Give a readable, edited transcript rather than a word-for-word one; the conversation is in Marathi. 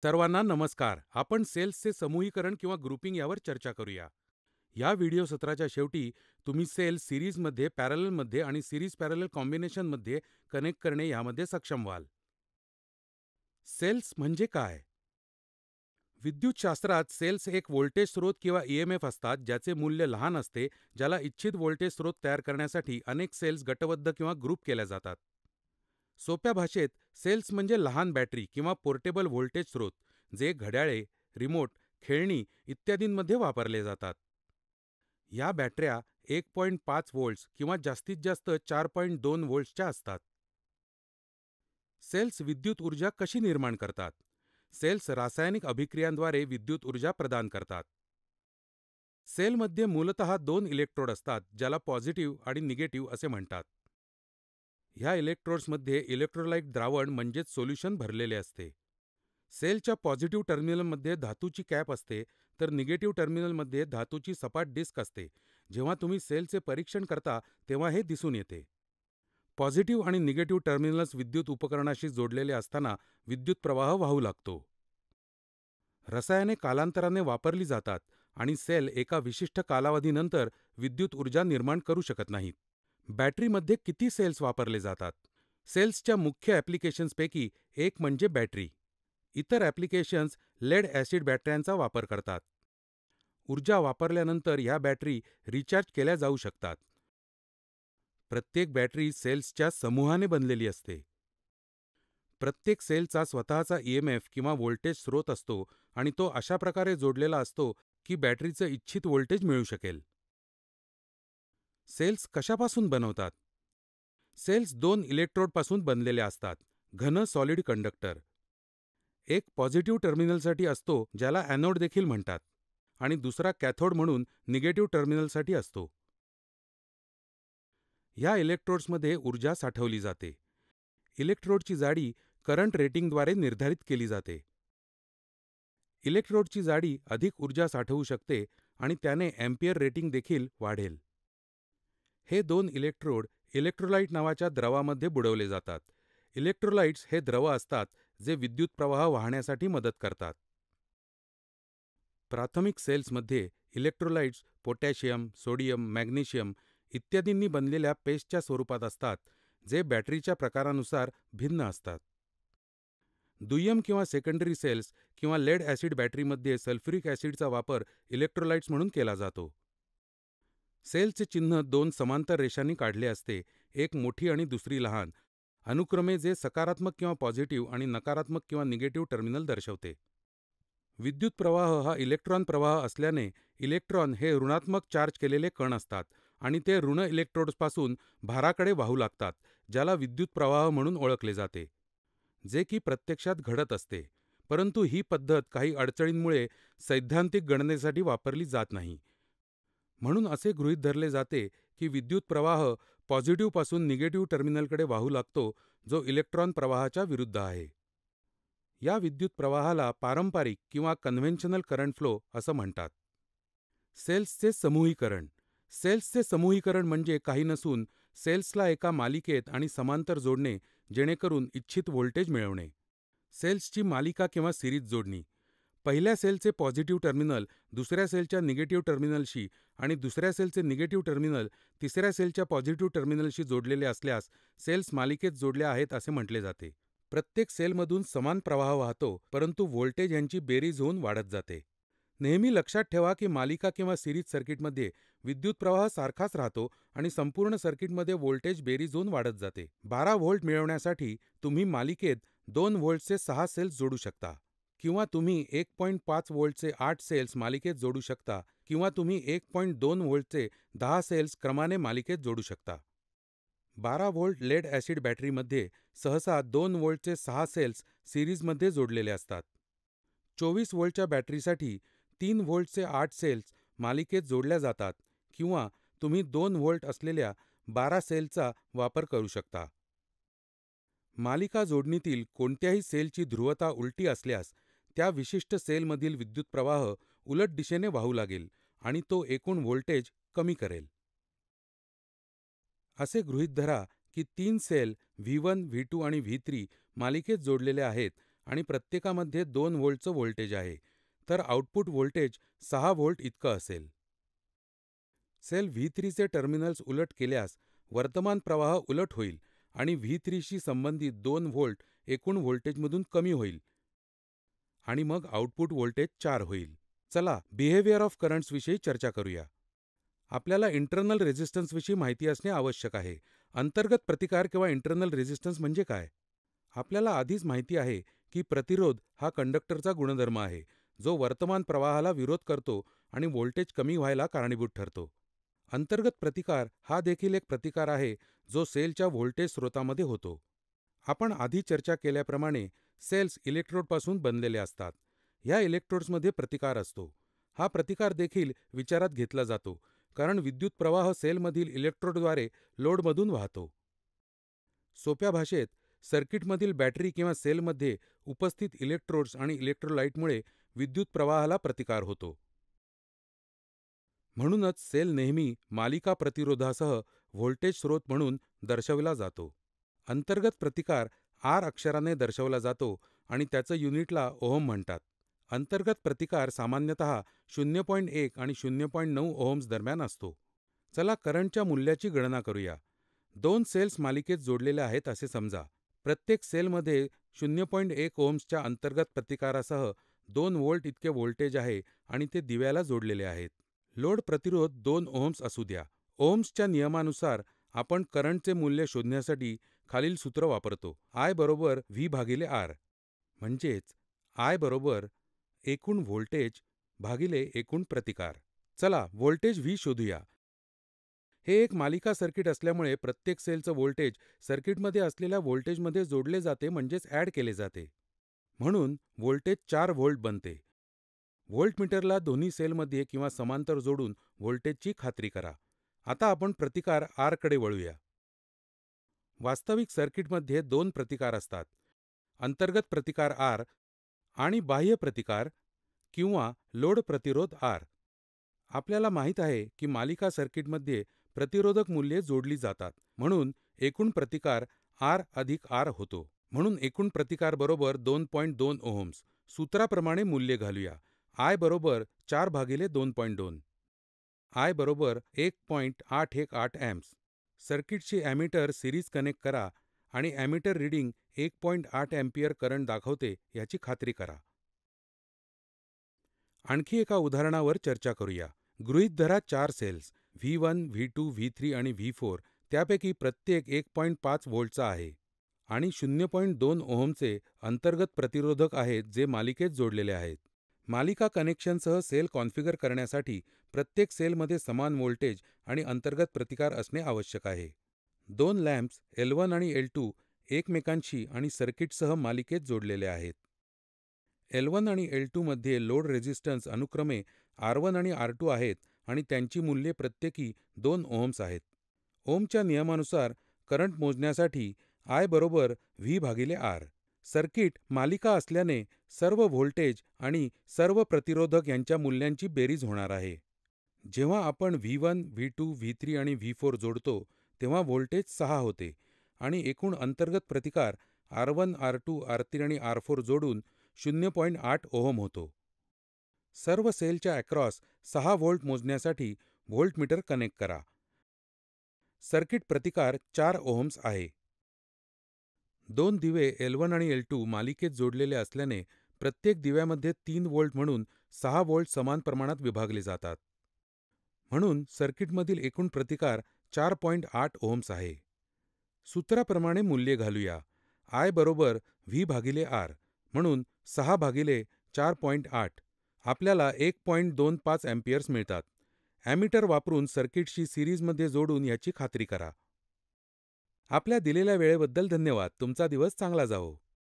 सर्वांना नमस्कार. आपण सेल्सचे समूहीकरण किंवा ग्रुपिंग यावर चर्चा करूया. या व्हिडिओ सत्राच्या शेवटी तुम्ही सेल्स सीरीजमध्ये, पॅरललमध्ये आणि सीरीज पॅरलल कॉम्बिनेशनमध्ये कनेक्ट करणे यामध्ये सक्षम व्हाल. सेल्स म्हणजे काय? विद्युतशास्त्रात सेल्स एक व्होल्टेज स्रोत किंवा ईएमएफ असतात ज्याचे मूल्य लहान असते, ज्याला इच्छित व्होल्टेज स्रोत तयार करण्यासाठी अनेक सेल्स गटबद्ध किंवा ग्रुप केल्या जातात. सोप्या भाषेत सेल्स म्हणजे लहान बॅटरी किंवा पोर्टेबल व्होल्टेज स्रोत जे घड्याळे, रिमोट, खेळणी इत्यादींमध्ये वापरले जातात. या बॅटऱ्या 1.5 व्होल्ट्स किंवा जास्तीत जास्त 4.2 व्होल्ट्सच्या असतात. सेल्स विद्युत ऊर्जा कशी निर्माण करतात? सेल्स रासायनिक अभिक्रियांद्वारे विद्युत ऊर्जा प्रदान करतात. सेलमध्ये मूलतः दोन इलेक्ट्रोड असतात ज्याला पॉझिटिव्ह आणि निगेटिव्ह असे म्हणतात. ह्या इलेक्ट्रोड्समध्ये इलेक्ट्रोलाइट द्रावण म्हणजेच सोल्युशन भरलेले असते. सेलच्या पॉझिटिव्ह टर्मिनलमध्ये धातूची कॅप असते, तर निगेटिव्ह टर्मिनलमध्ये धातूची सपाट डिस्क असते. जेव्हा तुम्ही सेलचे परीक्षण करता तेव्हा हे दिसून येते. पॉझिटिव्ह आणि निगेटिव्ह टर्मिनल्स विद्युत उपकरणाशी जोडलेले असताना विद्युत प्रवाह वाहू लागतो. रसायने कालांतराने वापरली जातात आणि सेल एका विशिष्ट कालावधीनंतर विद्युत ऊर्जा निर्माण करू शकत नाहीत. बॅटरीमध्ये किती सेल्स वापरले जातात? सेल्सच्या मुख्य ॲप्लिकेशन्सपैकी एक म्हणजे बॅटरी. इतर ॲप्लिकेशन्स लेड ॲसिड बॅटऱ्यांचा वापर करतात. ऊर्जा वापरल्यानंतर ह्या बॅटरी रिचार्ज केल्या जाऊ शकतात. प्रत्येक बॅटरी सेल्सच्या समूहाने बनलेली असते. प्रत्येक सेलचा स्वतःचा ईएमएफ किंवा व्होल्टेज स्रोत असतो आणि तो अशा प्रकारे जोडलेला असतो की बॅटरीचं इच्छित व्होल्टेज मिळू शकेल. सेल्स कशापासून बनवतात? सेल्स दोन इलेक्ट्रोडपासून बनलेल्या असतात, घन सॉलिड कंडक्टर. एक पॉझिटिव्ह टर्मिनलसाठी असतो ज्याला ॲनोड देखील म्हणतात आणि दुसरा कॅथोड म्हणून निगेटिव्ह टर्मिनलसाठी असतो. ह्या इलेक्ट्रोड्समध्ये ऊर्जा साठवली जाते. इलेक्ट्रोडची जाडी करंट रेटिंगद्वारे निर्धारित केली जाते. इलेक्ट्रोडची जाडी अधिक ऊर्जा साठवू शकते आणि त्याने अँपिअर रेटिंग देखील वाढेल. हे दोन इलेक्ट्रोड इलेक्ट्रोलाइट नावाच्या द्रवामध्ये बुडवले जातात. इलेक्ट्रोलाइट्स हे द्रव असतात जे विद्युत प्रवाह वाहण्यासाठी मदत करतात. प्राथमिक सेल्समध्ये इलेक्ट्रोलाइट्स पोटॅशियम, सोडियम, मॅग्नेशियम इत्यादींनी बनलेल्या पेस्टच्या स्वरूपात असतात, जे बॅटरीच्या प्रकारानुसार भिन्न असतात. दुय्यम किंवा सेकंडरी सेल्स किंवा लेड ॲसिड बॅटरीमध्ये सल्फ्युरिक ॲसिडचा वापर इलेक्ट्रोलाइट्स म्हणून केला जातो. सेलचे चिन्ह दोन समांतर रेषांनी काढले असते, एक मोठी आणि दुसरी लहान, अनुक्रमे जे सकारात्मक किंवा पॉझिटिव्ह आणि नकारात्मक किंवा निगेटिव्ह टर्मिनल दर्शवते. विद्युत प्रवाह हा इलेक्ट्रॉन प्रवाह असल्याने इलेक्ट्रॉन हे ऋणात्मक चार्ज केलेले कण असतात आणि ते ऋण इलेक्ट्रोड्सपासून भाराकडे वाहू लागतात, ज्याला विद्युत प्रवाह म्हणून ओळखले जाते, जे की प्रत्यक्षात घडत असते. परंतु ही पद्धत काही अडचणींमुळे सैद्धांतिक गणनेसाठी वापरली जात नाही. म्हणून असे गृहीत धरले जाते की विद्युत प्रवाह पॉझिटिव्हपासून निगेटिव्ह टर्मिनलकडे वाहू लागतो, जो इलेक्ट्रॉन प्रवाहाच्या विरुद्ध आहे. या विद्युत प्रवाहाला पारंपरिक किंवा कन्व्हेन्शनल करंट फ्लो असं म्हणतात. सेल्सचे समूहीकरण. सेल्सचे समूहीकरण म्हणजे काही नसून सेल्सला एका मालिकेत आणि समांतर जोडणे जेणेकरून इच्छित व्होल्टेज मिळवणे. सेल्सची मालिका किंवा सिरीज जोडणी. पहिल्या सेलचे पॉझिटिव्ह टर्मिनल दुसऱ्या सेलच्या निगेटिव्ह टर्मिनलशी आणि दुसऱ्या सेलचे निगेटिव्ह टर्मिनल तिसऱ्या सेलच्या पॉझिटिव्ह टर्मिनलशी जोडलेले असल्यास सेल्स मालिकेत जोडल्या आहेत असे म्हटले जाते. प्रत्येक सेलमधून समान प्रवाह वाहतो, परंतु व्होल्टेज यांची बेरीज होऊन वाढत जाते. नेहमी लक्षात ठेवा की मालिका किंवा सिरीज सर्किटमध्ये विद्युत प्रवाह सारखाच राहतो आणि संपूर्ण सर्किटमध्ये व्होल्टेज बेरीज होऊन वाढत जाते. 12 व्होल्ट मिळवण्यासाठी तुम्ही मालिकेत 2 व्होल्टचे 6 सेल्स जोडू शकता, किंवा तुम्ही 1.5 व्होल्टचे 8 सेल्स मालिकेत जोडू शकता, किंवा तुम्ही 1.2 व्होल्टचे 10 सेल्स क्रमाने मालिकेत जोडू शकता. 12 व्होल्ट लेड ॲसिड बॅटरीमध्ये सहसा 2 व्होल्टचे 6 सेल्स सिरीजमध्ये जोडलेले असतात. 24 व्होल्टच्या बॅटरीसाठी 3 व्होल्टचे 8 सेल्स मालिकेत जोडल्या जातात, किंवा तुम्ही 2 व्होल्ट असलेल्या 12 सेलचा वापर करू शकता. मालिका जोडणीतील कोणत्याही सेलची ध्रुवता उलटी असल्यास त्या विशिष्ट सेलमधील विद्युत प्रवाह उलट दिशेने वाहू लागेल आणि तो एकूण व्होल्टेज कमी करेल. असे गृहीत धरा की 3 सेल V1, V2 आणि V3 मालिकेत जोडलेले आहेत आणि प्रत्येकामध्ये 2 व्होल्टचं व्होल्टेज आहे, तर आउटपुट व्होल्टेज 6 व्होल्ट इतकं असेल. सेल व्ही3 चे टर्मिनल्स उलट केल्यास वर्तमान प्रवाह उलट होईल आणि व्ही3 शी संबंधित 2 व्होल्ट एकूण व्होल्टेजमधून कमी होईल आणि मग आउटपुट व्होल्टेज 4 होईल. चला बिहेवियर ऑफ करंट्स विषयी चर्चा करूया. आपल्याला इंटरनल रेझिस्टन्स विषयी माहिती असणे आवश्यक आहे. अंतर्गत प्रतिकार किंवा इंटरनल रेझिस्टन्स म्हणजे काय? आपल्याला आधीच माहिती आहे की प्रतिरोध हा कंडक्टरचा गुणधर्म आहे, जो वर्तमान प्रवाहाला विरोध करतो आणि व्होल्टेज कमी व्हायला कारणीभूत ठरतो. अंतर्गत प्रतिकार हा देखील एक प्रतिकार आहे, जो सेलच्या व्होल्टेज स्रोतामध्ये होतो. आपण आधी चर्चा केल्याप्रमाणे सेल्स इलेक्ट्रोडपासून बनलेले असतात. ह्या इलेक्ट्रोड्समध्ये प्रतिकार असतो. हा प्रतिकार देखील विचारात घेतला जातो, कारण विद्युत प्रवाह सेलमधील इलेक्ट्रोडद्वारे लोडमधून वाहतो. सोप्या भाषेत, सर्किटमधील बॅटरी किंवा सेलमध्ये उपस्थित इलेक्ट्रोड्स आणि इलेक्ट्रोलाइटमुळे विद्युत प्रवाहाला प्रतिकार होतो. म्हणूनच सेल नेहमी मालिका प्रतिरोधासह व्होल्टेज स्रोत म्हणून दर्शविला जातो. अंतर्गत प्रतिकार आर अक्षराने दर्शवला जातो आणि त्याचं युनिटला ओहम म्हणतात. अंतर्गत प्रतिकार सामान्यतः 0.1 आणि 0.9 ओहम्स दरम्यान असतो. चला करंटच्या मूल्याची गणना करूया. 2 सेल्स मालिकेत जोडलेल्या आहेत असे समजा. प्रत्येक सेलमध्ये 0.1 ओहम्सच्या अंतर्गत प्रतिकारासह 2 व्होल्ट इतके व्होल्टेज आहे आणि ते दिव्याला जोडलेले आहेत. लोड प्रतिरोध 2 ओहम्स असू द्या. ओहम्सच्या नियमानुसार आपण करंटचे मूल्य शोधण्यासाठी खालील सूत्र वापरतो. I बरोबर V भागिले R. म्हणजेच I बरोबर एकूण व्होल्टेज भागिले एकूण प्रतिकार. चला व्होल्टेज V शोधूया. हे एक मालिका सर्किट असल्यामुळे प्रत्येक सेलचं व्होल्टेज सर्किटमध्ये असलेल्या व्होल्टेजमध्ये जोडले जाते, म्हणजेच ॲड केले जाते. म्हणून व्होल्टेज 4 व्होल्ट बनते. व्होल्टमीटरला दोन्ही सेलमध्ये किंवा समांतर जोडून व्होल्टेजची खात्री करा. आता आपण प्रतिकार R कडे वळूया. वास्तविक सर्किटमध्ये 2 प्रतिकार असतात. अंतर्गत प्रतिकार R आणि बाह्य प्रतिकार किंवा लोड प्रतिरोध R. आपल्याला माहित आहे की मालिका सर्किटमध्ये प्रतिरोधक मूल्ये जोडली जातात, म्हणून एकूण प्रतिकार R अधिक R होतो. म्हणून एकूण प्रतिकार बरोबर 2.2 ओहम्स. सूत्राप्रमाणे मूल्ये घालूया. I बरोबर 4 भागिले 2.2. I बरोबर 1.818 एम्प्स. सर्किटची ॲमीटर सिरीज कनेक्ट करा आणि ॲमीटर रीडिंग 1.8 एम्पियर करंट दाखवते याची खात्री करा. आणखी एका उदाहरणावर चर्चा करूया. गृहीत धरा 4 सेल्स V1, V2, V3 आणि V4 त्यापैकी प्रत्येक 1.5 व्होल्टचा आहे आणि 0.2 ओहमचे अंतर्गत प्रतिरोधक आहेत जे मालिकेत जोडलेले आहेत. मालिका कनेक्शनसह सेल कॉन्फिगर करण्यासाठी प्रत्येक सेलमध्ये समान व्होल्टेज आणि अंतर्गत प्रतिकार असणे आवश्यक आहे. 2 लॅम्प्स L1 आणि L2 एकमेकांशी आणि सर्किटसह मालिकेत जोडलेले आहेत. L1 आणि L2 मध्ये लोड रेझिस्टन्स अनुक्रमे R1 आणि R2 आहेत आणि त्यांची मूल्ये प्रत्येकी 2 ओहम्स आहेत. ओमच्या नियमानुसार करंट मोजण्यासाठी I बरोबर V भागिले R. सर्किट मालिका असल्याने सर्व व्होल्टेज आणि सर्व प्रतिरोधक यांच्या मूल्यांची बेरीज होणार आहे. जेव्हा आपण V1, V2, V3 आणि V4 जोडतो तेव्हा व्होल्टेज 6 होते आणि एकूण अंतर्गत प्रतिकार R1, R2, R3 आणि R4 जोडून 0.8 ओहम होतो. सर्व सेलच्या अक्रॉस 6 व्होल्ट मोजण्यासाठी व्होल्टमीटर कनेक्ट करा. सर्किट प्रतिकार 4 ओहम्स आहे. 2 दिवे L1 आणि L2 मालिकेत जोडलेले असल्याने प्रत्येक दिव्यामध्ये 3 व्होल्ट म्हणून 6 व्होल्ट समान प्रमाणात विभागले जातात. म्हणून सर्किटमधील एकूण प्रतिकार 4.8 ओहम्स आहे. सूत्राप्रमाणे मूल्ये घालूया. I बरोबर V भागिले R. म्हणून 6 भागिले 4.8 आपल्याला 1.25 एम्पियर्स मिळतात. ॲमीटर वापरून सर्किटशी सिरीजमध्ये जोडून याची खात्री करा. आपल्या दिलेल्या वेळेबद्दल धन्यवाद. तुमचा दिवस चांगला जावो.